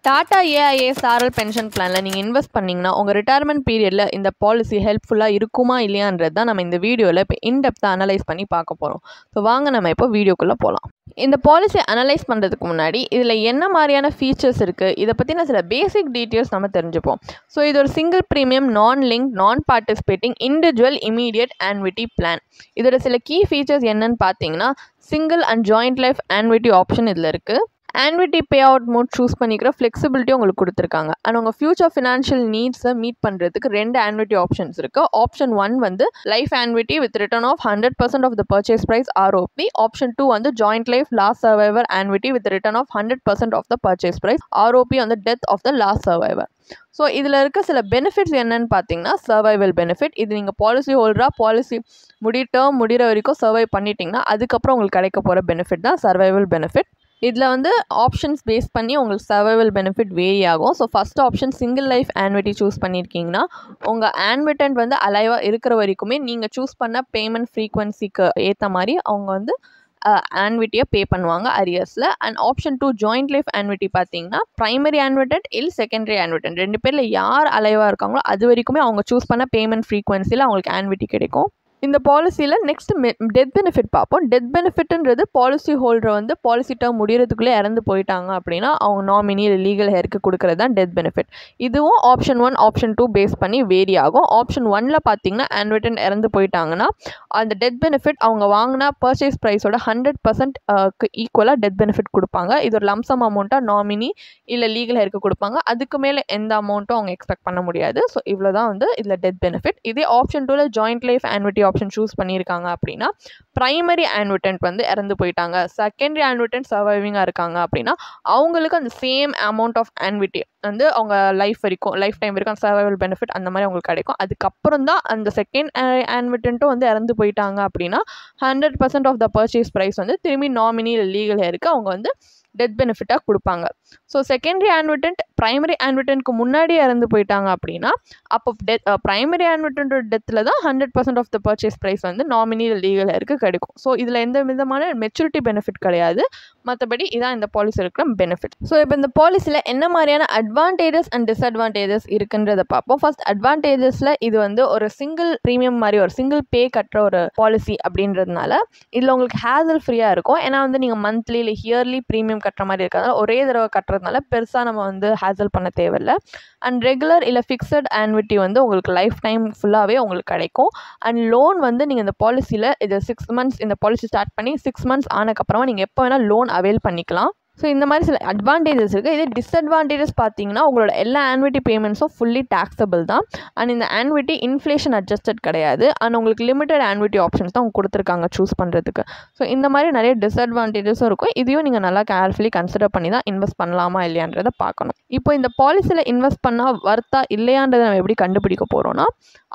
Tata AIA சாரல் pension பிளானில் நீங்கள் இன்வெஸ்ட் பண்ணிங்கன்னா உங்கள் ரிட்டையர்மெண்ட் பீரியடில் இந்த பாலிசி ஹெல்ப்ஃபுல்லாக இருக்குமா இல்லையான்றது தான் நம்ம இந்த வீடியோவில் இப்போ இன்டெப்த்தாக அனலைஸ் பண்ணி பார்க்க போகிறோம். ஸோ வாங்க நம்ம இப்போ வீடியோக்குள்ளே போகலாம். இந்த பாலிசி அனலைஸ் பண்ணுறதுக்கு முன்னாடி இதில் என்ன மாதிரியான ஃபீச்சர்ஸ் இருக்குது, இதை பற்றின சில பேசிக் டீட்டெயில்ஸ் நம்ம தெரிஞ்சுப்போம். ஸோ இது ஒரு single premium non linked non participating individual immediate annuity plan. இதோட சில கீ ஃபீச்சர்ஸ் என்னன்னு பார்த்தீங்கன்னா single and joint life annuity option இதில் இருக்குது. Annuity pay out mode choose பண்ணிக்கிற ஃப்ளெக்சிபிலிட்டி உங்களுக்கு கொடுத்துருக்காங்க. அண்ட் உங்கள் ஃபியூச்சர் ஃபினான்ஷியல் நீட்ஸை மீட் பண்ணுறதுக்கு 2 ஆன்விட்டி ஆப்ஷன்ஸ் இருக்குது. ஆப்ஷன் 1 வந்து life annuity with return of 100% of the purchase price ROP. Option 2 வந்து joint life last survivor annuity with return of 100% of the purchase price ROP on the death of the last survivor. So இதில் இருக்க சில benefits என்னன்னு பார்த்தீங்கன்னா survival benefit. இது நீங்கள் policy ஹோல்டராக policy முடிகிற வரைக்கும் சர்வை பண்ணிட்டீங்கன்னா அதுக்கப்புறம் உங்களுக்கு கிடைக்க போகிற பெனிஃபிட் தான் சர்வைவல் பெனிஃபிட். இதில் வந்து ஆப்ஷன்ஸ் பேஸ் பண்ணி உங்களுக்கு சர்வைவல் பெனிஃபிட் வேரி ஆகும். So first option single life annuity choose பண்ணியிருக்கீங்கன்னா உங்கள் ஆன்விட்டன்ட் வந்து அலைவாக இருக்கிற வரைக்குமே நீங்கள் சூஸ் பண்ண பேமெண்ட் ஃப்ரீக்வன்சிக்கு ஏற்ற மாதிரி அவங்க வந்து ஆன்விட்டியை பே பண்ணுவாங்க அரியர்ஸில். And option 2 joint life annuity பார்த்தீங்கன்னா ப்ரைமரி ஆன்விட்டன்ட் செகண்டரி ஆன்விட்டன்ட் 2 பேரில் யார் அலைவாக இருக்காங்களோ அது வரைக்குமே அவங்க சூஸ் பண்ண பேமெண்ட் ஃப்ரீக்வன்சியில் அவங்களுக்கு ஆன்விட்டி கிடைக்கும். இந்த பாலிசியில் நெக்ஸ்ட் டெத் பெனிஃபிட் பார்ப்போம். டெத் பெனிஃபிட்ன்றது பாலிசி ஹோல்டர் வந்து பாலிசி டேர்ம் முடிகிறதுக்குள்ளே இறந்து போயிட்டாங்க அப்படின்னா அவங்க நாமினி லீகல் ஹேருக்கு கொடுக்குறது தான் டெத் பெனிஃபிட். இதுவும் ஆப்ஷன் 1 ஆப்ஷன் 2 பேஸ் பண்ணி வேரி ஆகும். ஆப்ஷன் 1ல் பார்த்தீங்கன்னா ஆன்விட்டன் இறந்து போயிட்டாங்கன்னா அந்த டெத் பெனிஃபிட் அவங்க வாங்கினா பர்ச்சேஸ் ப்ரைஸோட 100% ஈக்குவலாக டெத் பெனிஃபிட் கொடுப்பாங்க. இது ஒரு லம்சம் அமௌண்ட்டாக நாமினி இல்லை லீகல் ஹேருக்கு கொடுப்பாங்க. அதுக்கு மேலே எந்த அமௌண்ட்டும் அவங்க எக்ஸ்பெக்ட் பண்ண முடியாது. ஸோ இவ்வளோ தான் வந்து இதில் டெத் பெனிஃபிட். இதே ஆப்ஷன் 2ல் joint life annuity option choose பண்ணியிருக்காங்க அப்படின்னா பிரைமரி ஆன்விட்டன்ட் வந்து இறந்து போயிட்டாங்க, செகண்டரி ஆன்விட்டன்ட் சர்வைவிங்காக இருக்காங்க அப்படின்னா அவங்களுக்கு அந்த சேம் அமௌண்ட் ஆஃப் ஆன்விட்டி வந்து அவங்க லைஃப் டைம் வரைக்கும் சர்வைவல் பெனிஃபிட் அந்த மாதிரி அவங்களுக்கு கிடைக்கும். அதுக்கப்புறம் தான் அந்த செகண்ட் ஆன்விட்டன்ட்டும் வந்து இறந்து போயிட்டாங்க அப்படின்னா 100% ஆஃப் த பர்ச்சேஸ் ப்ரைஸ் வந்து திரும்பி நாமினி லீகல் ஹேருக்கு அவங்க வந்து டெத் பெனிஃபிட்டாக கொடுப்பாங்க. ஸோ செகண்டரி ஆன்விட்டன்ட் ப்ரைமரி ஆன்விட்டன்ட்க்கு முன்னாடியே இறந்து போயிட்டாங்க அப்படின்னா அப்போ ப்ரைமரி ஆன்விட்டன்டோட டெத்தில் தான் 100% ஆஃப் த பர்ச்சேஸ் ப்ரைஸ் வந்து நாமினி லீகல் ஹேருக்கு கிடைக்கும். ஸோ இதில் எந்த விதமான மெச்சூரிட்டி பெனிஃபிட் கிடையாது. மற்றபடி இதான் இந்த பாலிசி இருக்கிற பெனிஃபிட். ஸோ இப்போ இந்த பாலிசியில் என்ன மாதிரியான அட்வான்டேஜஸ் அண்ட் டிஸ்அட்வான்டேஜஸ் இருக்குன்றதை பார்ப்போம். ஃபர்ஸ்ட் அட்வான்டேஜஸில் இது வந்து ஒரு சிங்கிள் ப்ரீமியம் மாதிரி ஒரு சிங்கிள் பே கட்டுற ஒரு பாலிசி அப்படின்றதுனால இதில் உங்களுக்கு ஹேசல் ஃப்ரீயாக இருக்கும். ஏன்னா வந்து நீங்கள் மந்த்லி இல்லை இயர்லி ப்ரீமியம் கட்டுற மாதிரி இருக்கிறதுனால ஒரே தடவை கட்டுறதுனால பெருசாக நம்ம வந்து ஹேசல் பண்ண தேவையில்லை. அண்ட் ரெகுலர் இல்லை ஃபிக்ஸட் ஆன்விட்டி வந்து உங்களுக்கு லைஃப் டைம் ஃபுல்லாகவே உங்களுக்கு கிடைக்கும். அண்ட் லோன் வந்து நீங்கள் இந்த பாலிசியில் இது 6 months இந்த பாலிசி ஸ்டார்ட் பண்ணி 6 months ஆனக்கப்புறமா நீங்கள் எப்போ வேணால் லோன் அவைல் பண்ணிக்கலாம். ஸோ இந்த மாதிரி சில அட்வான்டேஜஸ் இருக்குது. இதே டிஸ்அட்வான்டேஜஸ் பார்த்தீங்கன்னா உங்களோட எல்லா ஆன்விட்டி பேமெண்ட்ஸும் ஃபுல்லி டாக்ஸபிள் தான். அண்ட் இந்த ஆன்விட்டி இன்ஃப்ளேஷன் அட்ஜஸ்டட் கிடையாது. அண்ட் உங்களுக்கு லிமிடெட் ஆன்விட்டி ஆப்ஷன்ஸ் தான் அவங்க கொடுத்துருக்காங்க சூஸ் பண்ணுறதுக்கு. ஸோ இந்த மாதிரி நிறைய டிஸ்அட்வான்டேஜஸும் இருக்கும். இதையும் நீங்கள் நல்லா கேர்ஃபுல்லி கன்சிடர் பண்ணி தான் இன்வெஸ்ட் பண்ணலாமா இல்லையான்றதை பார்க்கணும். இப்போ இந்த பாலிசியில் இன்வெஸ்ட் பண்ணால் வர்த்தா இல்லையான்றதை நம்ம எப்படி கண்டுபிடிக்க போகிறோம்னா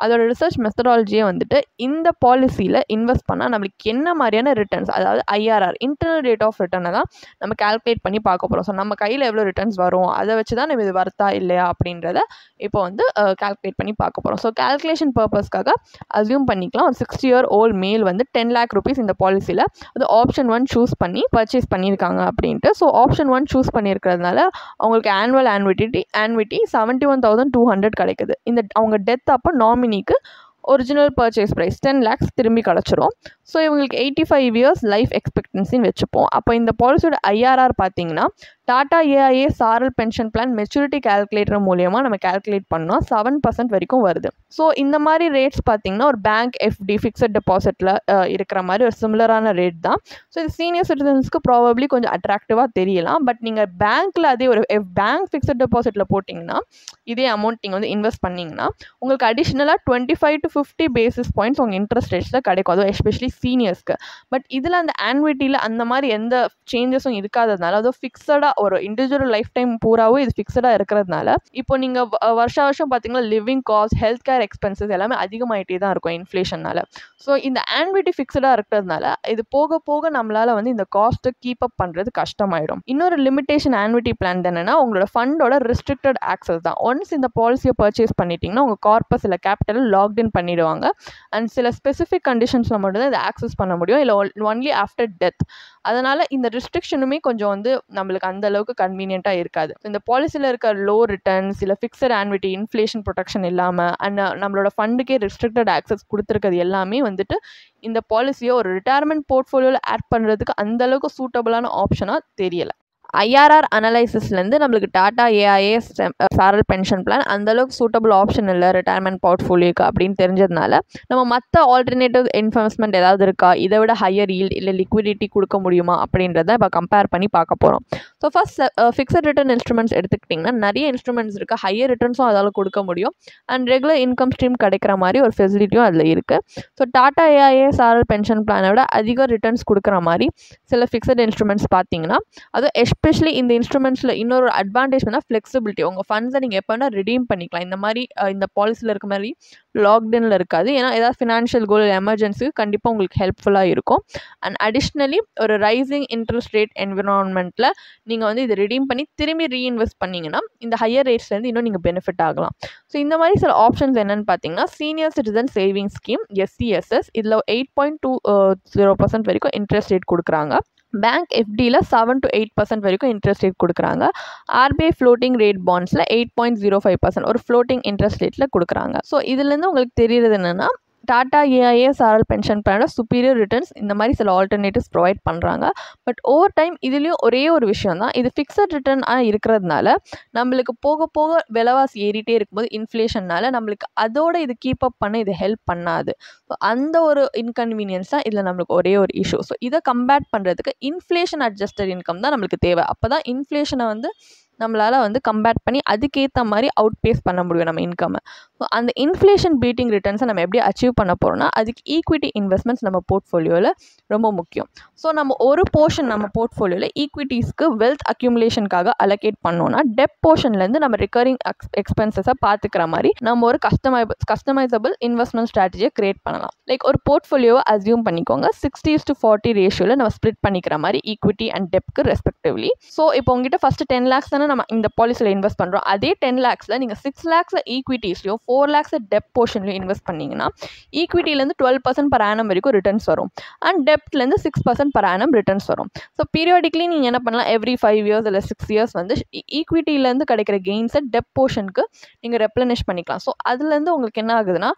அதோட ரிசர்ச் மெத்தடாலஜியே வந்துட்டு இந்த பாலிசியில் இன்வெஸ்ட் பண்ணால் நம்மளுக்கு என்ன மாதிரியான ரிட்டர்ன்ஸ், அதாவது IRR இன்டர்னல் ரேட் ஆஃப் ரிட்டர்னை தான் நம்ம கால்குலேட் பண்ணி பார்க்க போகிறோம். ஸோ நம்ம கையில் எவ்வளோ ரிட்டர்ன்ஸ் வரும் அதை வச்சு தான் நம்ம இது வர்த்தா இல்லையா அப்படின்றத இப்போ வந்து கால்குலேட் பண்ணி பார்க்க போகிறோம். ஸோ கால்குலேஷன் பர்பஸ்க்காக அஸ்யூம் பண்ணிக்கலாம் ஒரு 60-year-old மேல் வந்து 10 lakh rupees இந்த பாலிசியில் அது ஆப்ஷன் 1 சூஸ் பண்ணி பர்ச்சேஸ் பண்ணியிருக்காங்க அப்படின்ட்டு. ஸோ ஆப்ஷன் 1 சூஸ் பண்ணியிருக்கிறதுனால அவங்களுக்கு ஆனுவல் ஆன்விட்டி 71,200 கிடைக்குது. இந்த அவங்க டெத் அப்போ நாமினிக்கு ஒரிஜினல் பர்ச்சேஸ் ப்ரைஸ் 10 lakhs திரும்பி கிடச்சிரும். ஸோ இவங்களுக்கு 85 years லைஃப் எக்ஸ்பெக்டன்சின்னு வச்சுப்போம். அப்போ இந்த பாலிசியோட IRR பார்த்தீங்கன்னா டாடா ஏஐஏ சாரல் பென்ஷன் பிளான் மெச்சூரிட்டி கால்குலேட்டர் மூலியமாக நம்ம கால்குலேட் பண்ணோம் 7% வரைக்கும் வருது. ஸோ இந்த மாதிரி ரேட்ஸ் பார்த்தீங்கன்னா ஒரு பேங்க் FD ஃபிக்ஸட் டெபாசிட்டில் இருக்கிற மாதிரி ஒரு சிமிலரான ரேட் தான். ஸோ இது சீனியர் சிட்டிசன்ஸ்க்கு ப்ராபப்ளி கொஞ்சம் அட்ராக்டிவாக தெரியலாம். பட் நீங்கள் பேங்க்கில் அதே ஒரு பேங்க் ஃபிக்ஸட் டெபாசிட்டில் போட்டிங்கன்னா இதே அமௌண்ட் நீங்கள் வந்து இன்வெஸ்ட் பண்ணிங்கன்னா உங்களுக்கு அடிஷ்னலாக 25 to 50 basis points உங்கள் இன்ட்ரெஸ்ட் ரேட்ஸில் கிடைக்கும். அதுவும் எஸ்பெஷலி சீனியர்ஸ்க்கு. பட் இதில் அந்த ஆன்விட்டியில் அந்த மாதிரி எந்த சேஞ்சஸும் இருக்காததுனால அதுவும் ஃபிக்ஸடாக ஒரு இண்டிவிஜுவல் லைஃப் டைம் பூராவும் இது ஃபிக்ஸடாக இருக்கிறதுனால இப்போ நீங்கள் வருஷம் பார்த்தீங்கன்னா living cost health care expenses எல்லாமே அதிகமாகிட்டே தான் இருக்கும் இன்ஃப்ளேஷனால். ஸோ இந்த ஆன்விட்டி ஃபிக்ஸடாக இருக்கிறதுனால இது போக போக நம்மளால் வந்து இந்த காஸ்ட்டை கீப் அப் பண்ணுறது கஷ்டமாயிடும். இன்னொரு லிமிடேஷன் ஆன்விட்டி பிளான் என்னன்னா உங்களோட ஃபண்டோட ரெஸ்ட்ரிக்டட் ஆக்சஸ் தான். ஒன்ஸ் இந்த பாலிசியை பர்ச்சேஸ் பண்ணிட்டீங்கன்னா உங்கள் கார்பஸ் இல்லை கேபிட்டல் லாக்இன் பண்ணிடுவாங்க. அண்ட் சில ஸ்பெசிஃபிக் கண்டிஷன்ஸில் மட்டும்தான் இதை ஆக்சஸ் பண்ண முடியும், இல்லை ஒன்லி ஆஃப்டர் டெத். அதனால் இந்த ரெஸ்ட்ரிக்ஷனுமே கொஞ்சம் வந்து நம்மளுக்கு அந்த அளவுக்கு கன்வீனியண்ட்டாக இருக்காது. இந்த பாலிசியில் இருக்க லோ ரிட்டர்ன்ஸ், இல்லை ஃபிக்ஸட் ஆன்விட்டி, இன்ஃப்ளேஷன் ப்ரொடெக்ஷன் இல்லாமல் அண்ட் நம்மளோட ஃபண்டுக்கே ரெஸ்ட்ரிக்டட் ஆக்சஸ் கொடுத்துருக்கிறது எல்லாமே வந்துட்டு இந்த பாலிசியை ஒரு ரிட்டையர்மெண்ட் போர்ட்ஃபோலியோவில் ஆட் பண்ணுறதுக்கு அந்தளவுக்கு சூட்டபுளான ஆப்ஷனாக தெரியலை. ஐஆர்ஆர் அனலைசிஸ்லேருந்து நம்மளுக்கு டாடா ஏஐஏ சாரல் பென்ஷன் பிளான் அந்தளவுக்கு சூட்டபிள் ஆப்ஷன் இல்லை ரிட்டையர்மெண்ட் போர்ட்ஃபோலியோக்கு அப்படின்னு தெரிஞ்சதுனால நம்ம மற்ற ஆல்டர்னேட்டிவ் இன்வெஸ்ட்மெண்ட் ஏதாவது இருக்கா, இதை விட ஹையர் ஈல்ட் இல்லை லிக்விடிட்டி கொடுக்க முடியுமா அப்படின்றத இப்போ கம்பேர் பண்ணி பார்க்க போகிறோம். So first fixed return instruments எடுத்துக்கிட்டிங்கன்னா நிறைய இன்ஸ்ட்ருமெண்ட்ஸ் இருக்குது. ஹையர் ரிட்டர்ன்ஸும் அதால் கொடுக்க முடியும் அண்ட் ரெகுலர் இன்கம் ஸ்ட்ரீம் கிடைக்கிற மாதிரி ஒரு ஃபெசிலிட்டியும் அதில் இருக்குது. ஸோ டாடா ஏஐஏ சாரல் பென்ஷன் பிளானை விட அதிக ரிட்டர்ன்ஸ் கொடுக்குற மாதிரி சில ஃபிக்ஸட் இன்ஸ்ட்ருமெண்ட்ஸ் பார்த்தீங்கன்னா அது எஸ்பெஷலி இந்த இன்ஸ்ட்ருமெண்ட்ஸில் இன்னொரு அட்வான்டேஜ் பண்ணால் ஃப்ளெக்சிபிலிட்டி. உங்கள் ஃபண்ட்ஸை நீங்கள் எப்போ வேணால் ரிடீம் பண்ணிக்கலாம். இந்த மாதிரி இந்த பாலிசியில் இருக்க மாதிரி லாக்டவுனில் இருக்காது. ஏன்னா ஏதாவது ஃபினான்ஷியல் கோல் எமர்ஜென்சிக்கு கண்டிப்பாக உங்களுக்கு ஹெல்ப்ஃபுல்லாக இருக்கும். அண்ட் அடிஷ்னலி ஒரு ரைசிங் இன்ட்ரெஸ்ட் ரேட் என்விரான்மெண்ட்டில் நீங்கள் வந்து இதை ரிடீம் பண்ணி திரும்பி ரீஇன்வெஸ்ட் பண்ணிங்கன்னா இந்த ஹையர் ரேட்ஸ்லேருந்து இன்னும் நீங்கள் பெனிஃபிட் ஆகலாம். ஸோ இந்த மாதிரி சில ஆப்ஷன்ஸ் என்னென்னு பார்த்தீங்கன்னா senior citizen saving scheme SCSS, இதில் 8.20% வரைக்கும் இன்ட்ரெஸ்ட் ரேட் கொடுக்குறாங்க. பேங்க் எஃப்டியில் 7 to 8% வரைக்கும் இன்ட்ரெஸ்ட் ரேட் கொடுக்குறாங்க. RBI ஃப்ளோட்டிங் ரேட் பாண்ட்ஸில் 8.05% ஒரு ஃப்ளோட்டிங் இன்ட்ரெஸ்ட் ரேட்டில் கொடுக்குறாங்க. ஸோ இதுலேருந்து உங்களுக்கு தெரியுறது என்னென்னா டாடா ஏஐஏ சாரல் பென்ஷன் பிளானோட சுப்பீரியர் ரிட்டர்ன்ஸ் இந்த மாதிரி சில ஆல்டர்னேட்டிவ்ஸ் ப்ரொவைட் பண்ணுறாங்க. பட் ஓவர் டைம் இதுலேயும் ஒரே ஒரு விஷயம் தான், இது ஃபிக்ஸட் ரிட்டர்ன் இருக்கிறதுனால நம்மளுக்கு போக போக விலைவாசி ஏறிட்டே இருக்கும்போது இன்ஃப்ளேஷன்னால நம்மளுக்கு அதோட இது கீப் அப் பண்ண இது ஹெல்ப் பண்ணாது. ஸோ அந்த ஒரு இன்கன்வீனியன்ஸ் தான் இதில் நம்மளுக்கு ஒரே ஒரு இஷ்யூ. ஸோ இதை கம்பேர் பண்ணுறதுக்கு இன்ஃப்ளேஷன் அட்ஜஸ்டட் இன்கம் தான் நம்மளுக்கு தேவை. அப்போ தான் இன்ஃப்ளேஷனை வந்து நம்மளால் வந்து கம்பேர் பண்ணி அதுக்கேற்ற மாதிரி அவுட் பேஸ் பண்ண முடியும் நம்ம இன்கம்மை. ஸோ அந்த இன்ஃப்ளேஷன் பீட்டிங் ரிட்டர்ன்ஸை நம்ம எப்படி அச்சீவ் பண்ண போகிறோம்னா அதுக்கு ஈக்விட்டி இன்வெஸ்ட்மெண்ட்ஸ் நம்ம போர்ட்ஃபோலியோவில் ரொம்ப முக்கியம். ஸோ நம்ம ஒரு போர்ஷன் நம்ம போர்ட்ஃபோலியோவில் ஈக்விட்டிஸ்க்கு வெல்த் அக்யூமுலேஷனுக்காக அலோகேட் பண்ணோன்னா டெப் போர்ஷன்லேருந்து நம்ம ரிகரிங் எக்ஸ்பென்சஸை பார்த்துக்கிற மாதிரி நம்ம ஒரு கஸ்டமைசபிள் இன்வெஸ்ட்மெண்ட் ஸ்ட்ராட்டஜியை கிரியேட் பண்ணலாம். லைக் ஒரு போர்ட்ஃபோலியோவை அசியூம் பண்ணிக்கோங்க, 60:40 ரேஷியோவில் நம்ம ஸ்ப்ளிட் பண்ணிக்கிற மாதிரி ஈக்விட்டி அண்ட் டெப்க்கு ரெஸ்பெக்டிவ்லி. ஸோ இப்போ உங்ககிட்ட ஃபஸ்ட்டு 10 lakhs தானே நம்ம இந்த பாலிசியில் இன்வெஸ்ட் பண்ணுறோம். அதே 10 lakhsல நீங்கள் 6 lakhs ஈக்விட்டிஸ்லையும் 4 lakhs டெப் போர்ஷன்லையும் இன்வெஸ்ட் பண்ணிங்கன்னா ஈக்விட்டிலேருந்து 12% per annum வரைக்கும் ரிட்டர்ன்ஸ் வரும் அண்ட் டெப்ட்லேருந்து 6% per annum ரிட்டர்ன்ஸ் வரும். ஸோ பீரியாடிக்லி நீங்கள் என்ன பண்ணலாம், எவ்ரி 5 years இல்லை 6 years வந்து ஈக்விட்டிலேருந்து கிடைக்கிற கெயின்ஸை டெப் போர்ஷனுக்கு நீங்கள் ரெப்ளனிஷ் பண்ணிக்கலாம். ஸோ அதுலேருந்து உங்களுக்கு என்ன ஆகுதுன்னா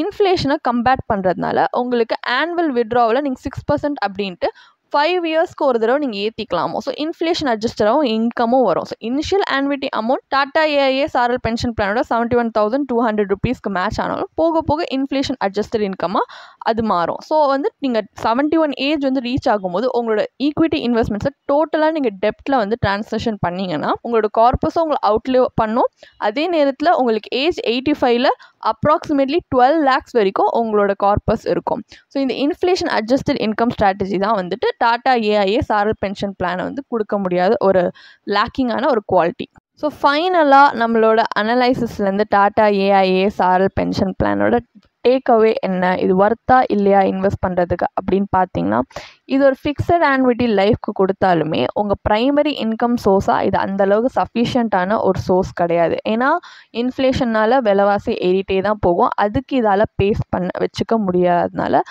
இன்ஃப்ளேஷனை கம்பேர் பண்ணுறதுனால உங்களுக்கு ஆனுவல் வித்ட்ராவில் நீங்கள் 6% அப்படின்ட்டு 5 yearsக்கு ஒரு தடவை நீங்கள் ஏற்றிக்கலாமோ. ஸோ இன்ஃப்ளேஷன் அட்ஜஸ்டராகவும் இன்கமும் வரும். So initial annuity amount Tata AIA சாரல் பென்ஷன் பிளானோட 71,200 rupeesக்கு மேட்ச் ஆனாலும் போக போக இன்ஃப்ளேஷன் அட்ஜஸ்டட் இன்கமாக அது மாறும். ஸோ வந்து நீங்கள் 71 ஏஜ் வந்து ரீச் ஆகும்போது உங்களோட ஈக்விட்டி இன்வெஸ்ட்மெண்ட்ஸை டோட்டலாக நீங்கள் டெப்ட்டில் வந்து டிரான்சாக்ஷன் பண்ணிங்கன்னா உங்களோட கார்பஸும் உங்களை அவுட்லிவ் பண்ணும். அதே நேரத்தில் உங்களுக்கு ஏஜ் 85ல் அப்ராக்சிமேட்லி 12 lakhs வரைக்கும் உங்களோட கார்பஸ் இருக்கும். ஸோ இந்த இன்ஃப்ளேஷன் அட்ஜஸ்டட் இன்கம் ஸ்ட்ராட்டஜி தான் வந்துட்டு டாடா ஏஐஏ சாரல் பென்ஷன் பிளானை வந்து கொடுக்க முடியாத ஒரு லேக்கிங்கான ஒரு குவாலிட்டி. ஸோ ஃபைனலாக நம்மளோட அனலைசிஸ்லேருந்து டாடா ஏஐஏ சாரல் பென்ஷன் பிளானோட டேக் அவே என்ன, இது ஒர்த்தா இல்லையா இன்வெஸ்ட் பண்ணுறதுக்கு அப்படின்னு பார்த்தீங்கன்னா இது ஒரு ஃபிக்ஸட் ஆன்விட்டி லைஃப்க்கு கொடுத்தாலுமே உங்கள் ப்ரைமரி இன்கம் சோர்ஸாக இது அந்தளவுக்கு சஃபிஷியண்ட்டான ஒரு சோர்ஸ் கிடையாது. ஏன்னா இன்ஃப்ளேஷனால் விலைவாசி ஏறிட்டே தான் போகும். அதுக்கு இதால் பேஸ் பண்ண வச்சுக்க முடியாததுனால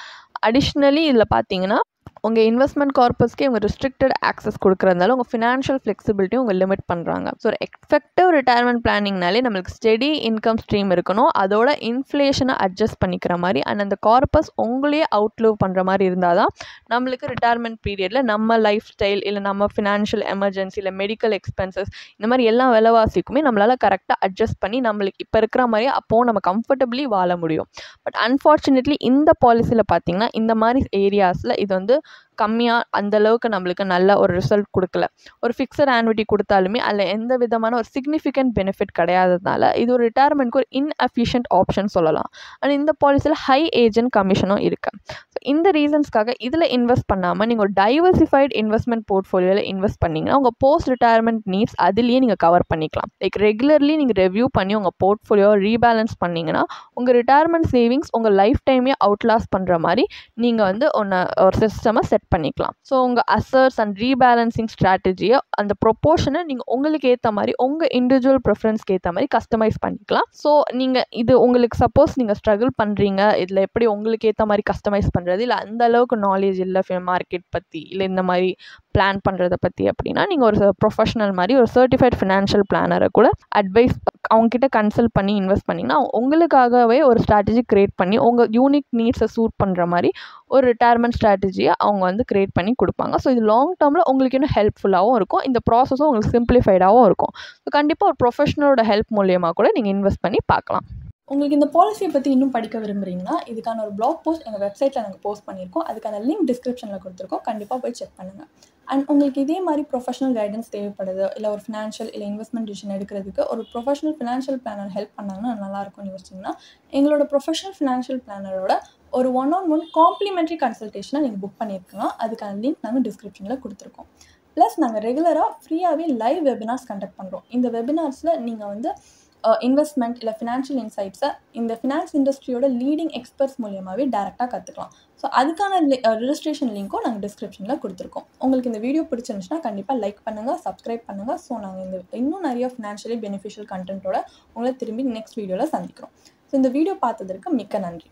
அடிஷ்னலி இதில் பார்த்தீங்கன்னா உங்கள் இன்வெஸ்ட்மெண்ட் கார்பஸ்க்கே உங்கள் ரெஸ்ட்ரிக்டட் ஆக்சஸ் கொடுக்குறதுனால உங்கள் ஃபினான்ஷியல் ஃப்ளெக்சிபிலிட்டியும் உங்கள் லிமிட் பண்ணுறாங்க. ஸோ ஒரு எஃபெக்டிவ் ரிட்டையர்மெண்ட் பிளானிங்னாலே நம்மளுக்கு ஸ்டெடி இன்கம் ஸ்ட்ரீம் இருக்கணும், அதோட இன்ஃப்ளேஷனை அட்ஜஸ்ட் பண்ணிக்கிற மாதிரி அண்ட் அந்த கார்பஸ் உங்களையே அவுட்லிவ் பண்ணுற மாதிரி இருந்தால் தான் நம்மளுக்கு ரிட்டையர்மெண்ட் பீரியடில் நம்ம லைஃப் ஸ்டைல் இல்லை நம்ம ஃபினான்ஷியல் எமர்ஜென்சி இல்லை மெடிக்கல் எக்ஸ்பென்சஸ் இந்த மாதிரி எல்லா விலைவாசிக்குமே நம்மளால் கரெக்டாக அட்ஜஸ்ட் பண்ணி நம்மளுக்கு இப்போ இருக்கிற மாதிரி அப்போது நம்ம கம்ஃபர்டபிளி வாழ முடியும். பட் அன்ஃபார்ச்சுனேட்லி இந்த பாலிசியில் பார்த்தீங்கன்னா இந்த மாதிரி ஏரியாஸில் இது வந்து கம்மியாக அந்தளவுக்கு நம்மளுக்கு நல்ல ஒரு ரிசல்ட் கொடுக்கல. ஒரு ஃபிக்ஸட் ஆன்விட்டி கொடுத்தாலுமே அதில் எந்த விதமான ஒரு சிக்னிஃபிகண்ட் பெனிஃபிட் கிடையாததுனால இது ஒரு ரிட்டையர்மெண்ட்க்கு ஒரு இன்எஃபிஷியன்ட் ஆப்ஷன் சொல்லலாம். அண்ட் இந்த பாலிசியில் ஹை ஏஜென்ட் கமிஷனும் இருக்குது. ஸோ இந்த ரீசன்ஸ்க்காக இதில் இன்வெஸ்ட் பண்ணாமல் நீங்கள் ஒரு டைவர்சிஃபைட் இன்வெஸ்ட்மெண்ட் போர்ட்ஃபோலியோவில் இன்வெஸ்ட் பண்ணிங்கன்னா உங்கள் போஸ்ட் ரிட்டையர்மெண்ட் நீட்ஸ் அதுலேயே நீங்கள் கவர் பண்ணிக்கலாம். லைக் ரெகுலர்லி நீங்கள் ரிவ்யூ பண்ணி உங்கள் போர்ட்ஃபோலியோவை ரீபேலன்ஸ் பண்ணிங்கன்னா உங்கள் ரிட்டையர்மெண்ட் சேவிங்ஸ் உங்கள் லைஃப் டைமே அவுட்லாஸ் பண்ணுற மாதிரி நீங்கள் வந்து ஒரு சிஸ்டமை செட் செட் பண்ணிக்கலாம். ஸோ உங்கள் அசர்ட்ஸ் அண்ட் ரீபேலன்சிங் ஸ்ட்ராட்டஜியை அந்த ப்ரொப்போர்ஷனை நீங்கள் உங்களுக்கு ஏற்ற மாதிரி உங்கள் இண்டிவிஜுவல் ப்ரிஃபரன்ஸ்க்கு ஏற்ற மாதிரி கஸ்டமைஸ் பண்ணிக்கலாம். ஸோ நீங்கள் இது உங்களுக்கு சப்போஸ் நீங்கள் ஸ்ட்ரகிள் பண்ணுறீங்க, இதில் எப்படி உங்களுக்கு ஏற்ற மாதிரி கஸ்டமைஸ் பண்ணுறது, இல்லை அந்த அளவுக்கு நாலேஜ் இல்லை மார்க்கெட் பற்றி, இல்லை இந்த மாதிரி பிளான் பண்ணுறதை பற்றி அப்படின்னா நீங்கள் ஒரு ப்ரொஃபஷனல் மாதிரி ஒரு சர்டிஃபைட் ஃபினான்ஷியல் பிளானரை கூட அட்வைஸ் அவங்ககிட்ட கன்சல்ட் பண்ணி இன்வெஸ்ட் பண்ணிங்கன்னா உங்களுக்காகவே ஒரு ஸ்ட்ராட்டஜி க்ரியேட் பண்ணி உங்கள் யூனிக் நீட்ஸை சூட் பண்ணுற மாதிரி ஒரு ரிட்டையர்மெண்ட் ஸ்ட்ராட்டஜியை அவங்க வந்து க்ரியேட் பண்ணி கொடுப்பாங்க. ஸோ இது லாங் டேர்மில் உங்களுக்கு இன்னும் ஹெல்ப்ஃபுல்லாகவும் இருக்கும், இந்த ப்ராசஸும் உங்களுக்கு சிம்பிளிஃபைடாகவும் இருக்கும். ஸோ கண்டிப்பாக ஒரு ப்ரொஃபஷனலோட ஹெல்ப் மூலியமாக கூட நீங்கள் இன்வெஸ்ட் பண்ணி பார்க்கலாம். உங்களுக்கு இந்த பாலிசியை பற்றி இன்னும் படிக்க விரும்புகிறீங்கன்னா இதுக்கான ஒரு பிளாக் போஸ்ட் எங்கள் வெப்சைட்டில் நாங்கள் போஸ்ட் பண்ணியிருக்கோம். அதுக்கான லிங்க் டிஸ்கிரிப்ஷனில் கொடுத்துருக்கோம், கண்டிப்பாக போய் செக் பண்ணுங்கள். அண்ட் உங்களுக்கு இதே மாதிரி ப்ரொஃபஷனல் கைடன்ஸ் தேவைப்படுது, இல்லை ஒரு ஃபினான்ஷியல் இல்லை இன்வெஸ்ட்மெண்ட் டிசிஷன் எடுக்கிறதுக்கு ஒரு ப்ரொஃபஷனல் ஃபினான்ஷியல் பிளானர் ஹெல்ப் பண்ணாங்கன்னா நல்லாயிருக்கும்னு யோசிச்சிங்கன்னா எங்களோட ப்ரொஃபஷனல் ஃபினான்ஷியல் பிளானரோட ஒரு 1-on-1 காம்ப்ளிமெண்ட்ரி கன்சல்டேஷனை நீங்கள் புக் பண்ணியிருக்கலாம். அதுக்கான லிங்க் நாங்கள் டிஸ்கிரிப்ஷனில் கொடுத்துருக்கோம். ப்ளஸ் நாங்கள் ரெகுலராக ஃப்ரீயாகவே லைவ் வெபினார்ஸ் கண்டக்ட் பண்ணுறோம். இந்த வெபினார்ஸில் நீங்கள் வந்து இன்வெஸ்ட்மெண்ட் இல்லை ஃபினான்ஷியல் இன்சைட்ஸை இந்த ஃபினான்ஸ் இண்டஸ்ட்ரியோட லீடிங் எக்ஸ்பர்ட்ஸ் மூலியமாகவே டேரெக்டாக கற்றுக்கலாம். ஸோ அதுக்கான ரெஜிஸ்ட்ரேஷன் லிங்க்கும் நாங்கள் டிஸ்கிரிப்ஷனில் கொடுத்துருக்கோம். உங்களுக்கு இந்த வீடியோ பிடிச்சிருந்துச்சுன்னா கண்டிப்பாக லைக் பண்ணுங்கள், சப்ஸ்கிரைப் பண்ணுங்கள். ஸோ நாங்கள் இன்னும் நிறைய ஃபினான்ஷியலி பெனிஃபிஷியல் கண்டென்ட்டோட உங்களை திரும்பி நெக்ஸ்ட் வீடியோவில் சந்திக்கிறோம். ஸோ இந்த வீடியோ பார்த்ததற்கு மிக்க நன்றி.